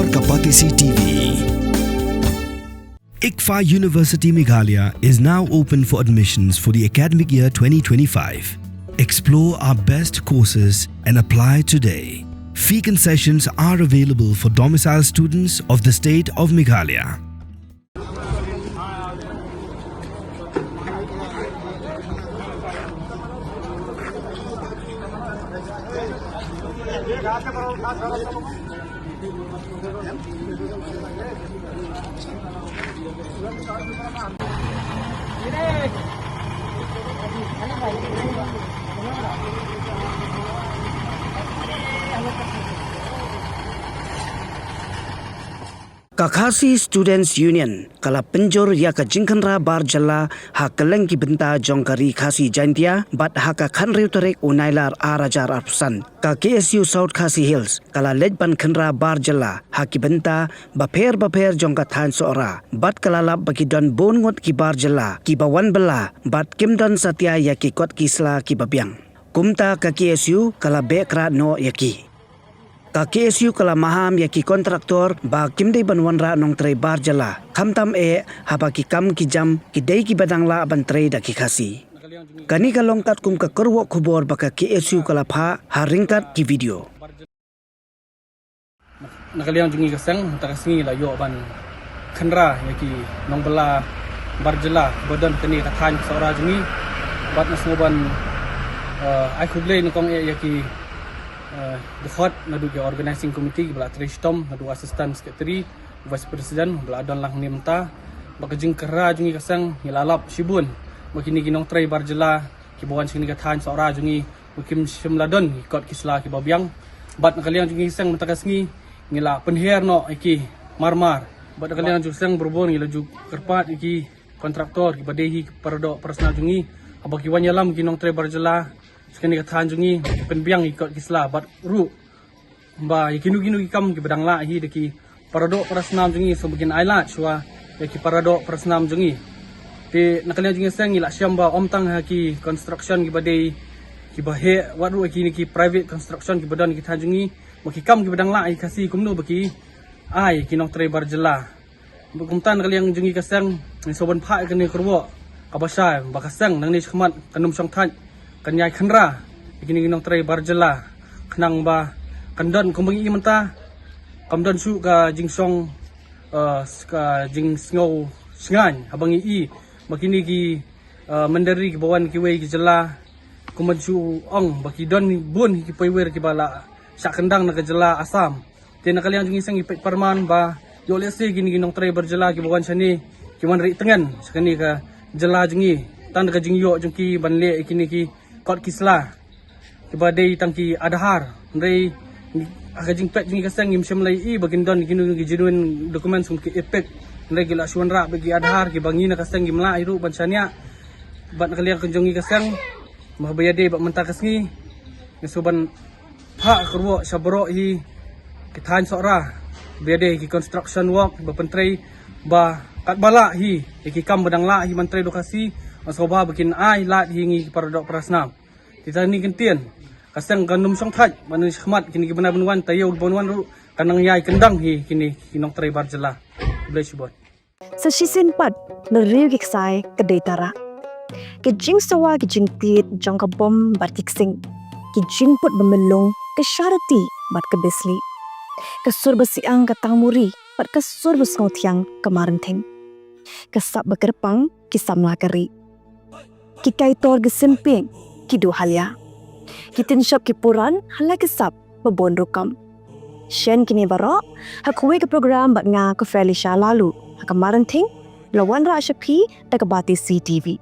और Kapatisi TV. ICFA University Meghalaya is now open for admissions for the academic year 2025. Explore our best courses and apply today. Fee concessions are available for domicile students of the state of Meghalaya. Kakasi Students Union kala penjor ya ka jingkanra bar jalla ha kaleng ki benta jongkari khasi jantia bat ha ka khanriu tarek unailar arajar arsan ka KSU South Khasi Hills kala lejban khanra bar jalla ha ki benta baper jongka than sora bat kala lab baki don bon ngot ki bar jalla ki bawan bela bat kimdon satya ya ki kot kisla ki babyang kumta ka KSU kala bekra no yaki ka KSU kala maham yaki kontraktor ba kimdei banwanra nong tray bar jala khamtam haba ki kam ki jam ki dei ki badangla ban tray da ki khasi kani ka longkat kum ka korwo khubor ba ka KSU kala pha haringkat ki video nakaliang jungi kasang takasingi la yo ban khanra yaki nong bala bar jala bodan kani ka than sora jungi bat nasmoban ai khuble nokong yaki Dekat nadu ke organizing committee bela Trishtom nadu assistant secretary vice president bela don lang nimta bakajing kera jungi kasang hilalap sibun makini ginong tray barjela kibawan sini kathan sora jungi mukim simladon ikot kisla ki babyang bat nakaliang jungi kasang matagasngi ngila penher no iki marmar bat nakaliang jungi kasang berbon ngila juk kerpat iki kontraktor ki badehi parado personal jungi abaki wanyalam ginong tray barjela sekali katahan jungi penbiang ikut kisla bat ru ba ikinu ikam ki badang la hi deki parado prasnam jungi so begin ailat shwa deki parado prasnam jungi te nakalian jungi sang ila syamba omtang haki construction ki badai ki bahe wadu ki ni ki private construction ki badan ki tanjungi makikam ki badang la hi kasi kumnu baki ai ki nok tray barjela bukumtan nakalian jungi kasang so ban pha kani kurwo kabasai bakasang nang ni khmat kanum song than kanyai khanra ikini ginong tray barjela khnang ba kandon kumbang imanta kamdon su ka jingsong ka jingsngo sngan habang i makini gi mandari ki bawan ki wei ki jela kumansu ong baki don bun ki poiwer ki bala sak kendang na jela asam te nakaliang jungi sang ipet parman ba yo lese gini ginong tray barjela ki bawan sani ki wan ri tengan sakani ka jela jungi tan ka jingyo jungki banle ikini ki kot kisla kibadai tangki adahar ndai akajing pet jingi kasang im semlai I bagindon ginu genuine dokumen sum ki epek ndai gila suanra bagi adahar ki bangi na kasang gimla iru bansania bat nakaliang kunjungi kasang mahbayade bak mentak kasngi ngesuban pha kurwo sabro hi kithan sora biade ki construction work ba pentrai ba kat bala hi ki kam badang la hi mentrai lokasi masoba bikin ai lat hingi paradok prasnam kita ni kentian kasang ganum song thaj manush khmat kini gibana banwan tayo banwan ru kanang yai kendang hi kini kinong tray barjela bless you sa sisin pat na riu giksai ka datara ke jing sawa ke jing tit jang ka bom batik sing ke jing put bemelong ke sharati bat ke besli ke surba siang ka tangmuri bat ke surba snothyang kemarin theng ke sab bekerpang kisam lakari ki kaitor ke simping ki do halya ki tinshop ki puran hala ke sap babon rukam shen kini baro hakwe ke program bat nga ko Felicia lalu kamaran thing lawan ra shapi tak bati CTV